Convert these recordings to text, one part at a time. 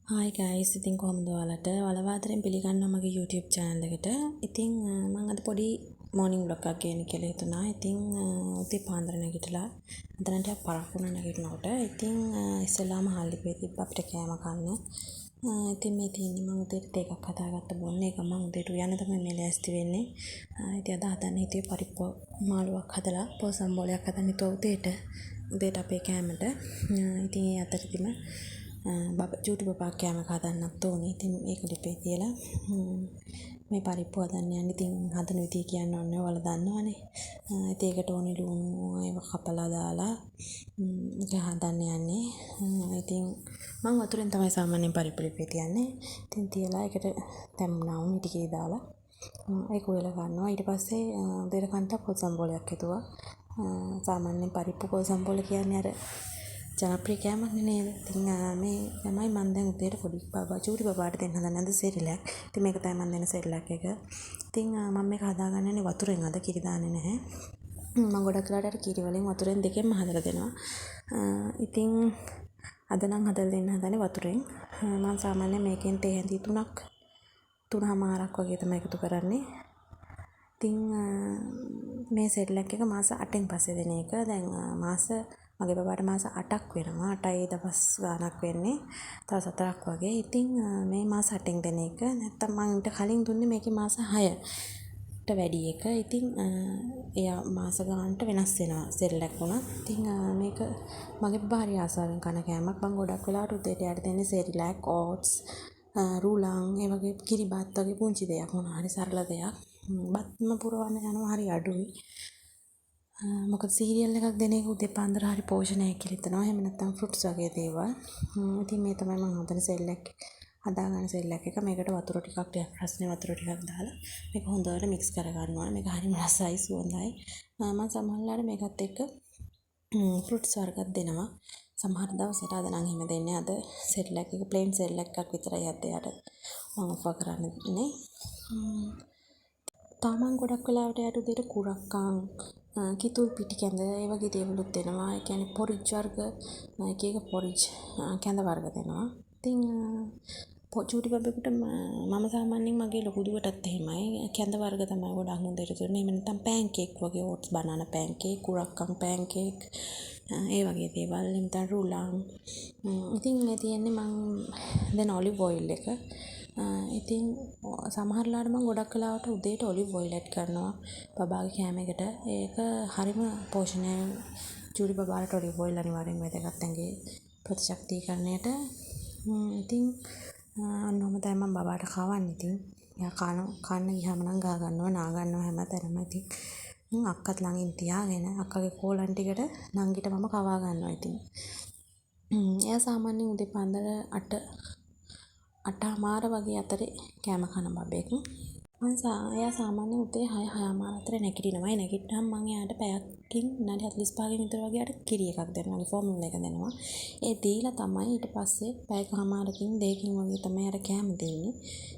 Hi guys, ඉතින් කොහොමද ඔයාලට අතරෙන් පිළිගන්නවා මගේ YouTube channel එකට. ඉතින් මම අද පොඩි morning vlog එකක් ගේන්න කියලා හිතුණා. ඉතින් උදේ පාන්දර නැගිටලා අදනම් ටිකක් පරක් වුණා නැගිටිනකොට. ඉතින් ඉස්සෙල්ලාම හල්ලිපේ තිබ්බ අපිට කෑම කන්න. ඉතින් මේ තියෙන්නේ මම උදේට තේ එකක් හදාගත්ත බොන්නේ. ඒක මම උදේට උයන්න තමයි මේ ලෑස්ති වෙන්නේ. ඉතින් අද හදන්න හිතුවේ පරිප්පු මාළුවක් හදලා පෝසම් බෝලයක් හදන්න හිතුවා උදේට අපේ කෑමට. ඉතින් ඒ අතරදිම චූටි බබා කෑම හදන්නත් ඕනේ. ඉතින් ඒක ලිපේ තියලා මේ පරිප්පු හදන්න යන්නේ. ඉතින් හදන විදිය කියන්න ඕනේ ඔයාලා දන්නවනේ. ඉතින් ඒකට ඕනේ ලුණු ඒව කපලා දාලා ඒක හදන්න යන්නේ. ඉතින් මම වතුරෙන් තමයි සාමාන්‍යයෙන් පරිප්පු ලිපේ තියන්නේ. ඉතින් තියලා ඒකට තැම්බුණා වුණ ටිකේ දාලා ඒක උයලා ගන්නවා. ඊට පස්සේ උදේට කන්ට කොසම් බෝලයක් හිතුවා. සාමාන්‍යයෙන් පරිප්පු කොසම් බෝල කියන්නේ අර ජනප්‍රිය කෑමක් නේද? ඉතින් මේ තමයි මම දැන් උදේට පොඩි චූටි බබාට දෙන්න හදන්නේ අද සෙරිලැක්. ඉතින් මේක තමයි මම දෙන සෙරිලැක් එක. ඉතින් මම මේක හදාගන්නනේ වතුරෙන් අද කිරි දාන්නේ නැහැ. මම ගොඩක් වෙලාවට අර කිරි වලින් වතුරෙන් දෙකෙන්ම හදලා දෙනවා. ඉතින් අද නම් හදලා දෙන්න හදන්නේ වතුරෙන්. මම සාමාන්‍යයෙන් මේකෙන් තේ හැඳි 3මාරක් වගේ තමයි එකතු කරන්නේ. ඉතින් මේ සෙරිලැක් එක මාස 8න් පස්සේ දෙන එක. දැන් මගේ බබාට මාස 8ක් වෙනවා. 8යි දවස් ගාණක් වෙන්නේ. තව 4ක් වගේ. ඉතින් මේ මාස 8න් දෙන එක. නැත්තම් මම ඊට කලින් දුන්නේ මේකේ මාස 6ට වැඩි එක. ඉතින් එයා මාස ගානට වෙනස් වෙනවා සෙරිලැක් වුණා. ඉතින් මේක මගේ බබා හරි ආසාවෙන් කන කෑමක්. මම ගොඩක් වෙලාවට උදේට යාට දෙන්නේ සෙරිලැක්, ඕට්ස්, රූලන්, ඒ වගේ කිරිබත් වගේ පුංචි දෙයක් මොනවා හරි සරල දෙයක්. බත්ම පුරවන්න යනවා හරි අඩුයි. මොකද සීරියල් එකක් දෙන එක උදේ පාන්දර හරි පෝෂණයක් කියලා හිතනවා. එහෙම නැත්නම් ෆෘට්ස් වගේ දේවල්. ඉතින් මේ තමයි මම හදන සෙල්ලක් හදාගන්න සෙල්ලක් එක. මේකට වතුර ටිකක් රස්නේ වතුර ටිකක් දාලා මේක හොඳට මික්ස් කරගන්නවා. මේක හරිම රසයි සුවඳයි. මම සමහරවිට මේකත් එක්ක ෆෘට්ස් වර්ගයක් දෙනවා. සමහර දවසට අද නම් එහෙම දෙන්නේ. අද සෙල්ලක් එක ප්ලේන් සෙල්ලක් එකක් විතරයි අදයට මම ඔෆර් කරන්නේ. තාමන් ගොඩක් වෙලාවට යට උදේට කුරක්කන් කිතුල් පිටි කැඳ ඒ වගේ දේවලුත් දෙනවා. ඒ කියන්නේ පොරිජ් වර්ග එක එක පොරිජ් කැඳ වර්ග දෙනවා. ඉතින් චූටි බබෙකුට මම සාමාන්‍යයෙන් මගේ ලොකු දුවටත් එහෙමයි කැඳ වර්ග තමයි ගොඩක් හොඳට දුන්නේ. එහෙම නැත්නම් පෑන් කේක් වගේ ඕට්ස් බනානා පෑන් කේක්, කුරක්කන් පෑන් කේක් ඒ වගේ දේවල්. නැත්නම් රුලන්. ඉතින් මේ තියෙන්නේ මම දැන් ඔලිව් ඔයිල් එක. ඉතින් සමහර ලාට මම ගොඩක් වෙලාවට උදේට ඔලිව් ඔයිල් ඇඩ් කරනවා බබාගේ කෑම එකට. ඒක හරිම පෝෂණය චූටි බබාට ඔලිව් ඔයිල් අනිවාර්යෙන් වැදගත් ඇඟේ ප්‍රතිශක්තිකරණයට. ඉතින් ඔන්නෝම තමයි මම බබාට කවන්නේ. ඉතින් එයා කන්න ගියාම නම් ගා ගන්නවා නා ගන්නවා හැමතැනම. ඉතින් අක්කත් ළඟින් තියාගෙන අක්කගේ කෝලන් ටිකට නංගිට මම කවා ගන්නවා. ඉතින් එයා සාමාන්‍යයෙන් උදේ පාන්දර 8:00මාර වගේ අතරේ කෑම කන බබෙක්. එයා සාමාන්‍යයෙන් උදේ 6:00 අතර නැගිටිනවා. ඒ නැගිට්ටාම මම එයාට පැයකින් විනාඩි 45කින් විතර වගේ අර කිරි එකක් දෙනවා. ෆෝමියුලා එක දෙනවා. ඒ දීලා තමයි ඊට පස්සේ පැයකමාරකින් දෙකකින් වගේ තමයි අර කෑම දෙන්නේ.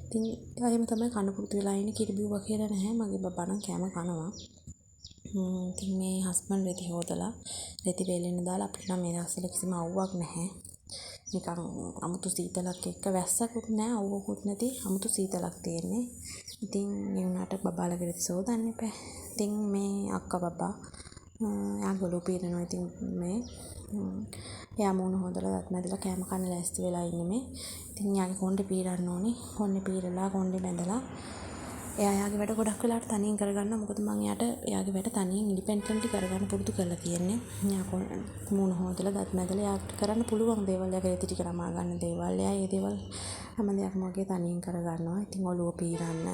ඉතින් එහෙම තමයි කන පුරුදු වෙලා ඉන්නේ. කිරි බිව්වා කියලා නැහැ. මගේ බබා නම් කෑම කනවා. ඉතින් මේ හස්බන්ඩ් රෙදි හොදලා රෙදි වේලෙන්න දාලා අපිට නම් මේ දවස්වල කිසිම අවුවක් නැහැ. නිකන් අමුතු සීතලක් එක්ක වැස්සකුත් නැහැ අවුවකුත් නැති අමුතු සීතලක් තියෙන්නේ. ඉතින් මේ වුණාට බබාලගේ රෙදි සෝදන්න එපා. ඉතින් මේ අක්කා බබා එයා ගොළු පීරනවා. ඉතින් මේ එයා මූණ හොදලා දත් මැදලා කෑම කන්න ලෑස්ති වෙලා ඉන්නේ මේ. ඉතින් එයාගේ කොණ්ඩේ පීරන්න ඕනේ. කොණ්ඩේ පීරලා කොණ්ඩේ බැඳලා එයාගේ වැඩ ගොඩක් වෙලාවට තනියෙන් කරගන්නවා. මොකද මම එයාගේ වැඩ තනියෙන් ඉන්ඩිපෙන්ඩන්ට්ලි කරගන්න පුරුදු කරලා තියෙන්නේ. එයා මූණ හොදලා දත් මැදලා එයාට කරන්න පුළුවන් දේවල්, එයාගේ රෙදි ටික නමා ගන්න දේවල්, එයා ඒ දේවල් හැම දෙයක්ම වගේ තනියෙන් කරගන්නවා. ඉතින් ඔළුව පීරන්න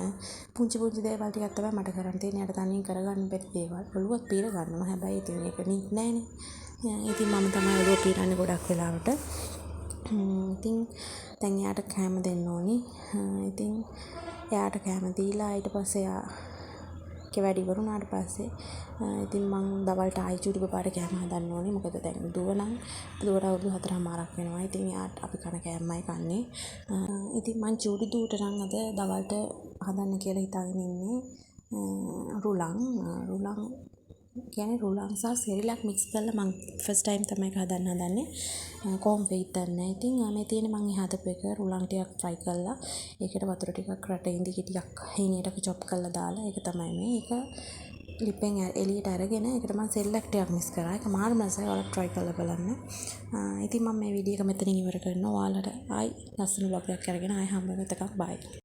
පුංචි දේවල් ටිකක් තමයි මට කරන්න තියෙන්නේ. එයාට තනියෙන් කරගන්න බැරි දේවල්. ඔළුවත් පීර ගන්නවා. හැබැයි ඉතින් ඒක නිත් නෑනේ. ඉතින් මම තමයි ඔළුව පීරන්නේ ගොඩක් වෙලාවට. ඉතින් දැන් එයාට කෑම දෙන්න ඕනි. ඉතින් එයාට කෑම දීලා ඊට පස්සේ එයාගේ වැඩ ඉවර වුණාට පස්සේ ඉතින් මං දවල්ට ආයි චූටි බබාට කෑම හදන්න ඕනේ. මොකද දැන් දුවට අවුරුදු 4:00මාරක් වෙනවා. ඉතින් එයාට අපි කන කෑමයි කන්නේ. ඉතින් මං චූටි දුවට නම් අද දවල්ට හදන්න කියලා හිතාගෙන ඉන්නේ රුලන් කියන්නේ රුලන් සහ සෙරිලක් මික්ස් කරලා මම ෆස්ට් ටයිම් තමයි ඒක හදන්නේ. කොහොම වෙයිද දන්නේ නැහැ. ඉතින් මේ තියෙන මම හදපු එක රුලන් ටිකක් ෆ්‍රයි කරලා ඒකට වතුර ටිකක් රට ඉඳි ටිකක් හීනියට චොප් කරලා දාලා ඒක තමයි මේ. ඒක ලිපෙන් එළියට අරගෙන ඒකට මම සෙරිලක් ටිකක් මික්ස් කරා. ඒක මාර මසයි. ඔයාලා try කරලා බලන්න. ඉතින් මම මේ වීඩියෝ එක මෙතනින් ඉවර කරනවා. ඔයාලට ආයි ලස්සන vlog එකක් අරගෙන ආයි හම්බ වෙනකම් bye.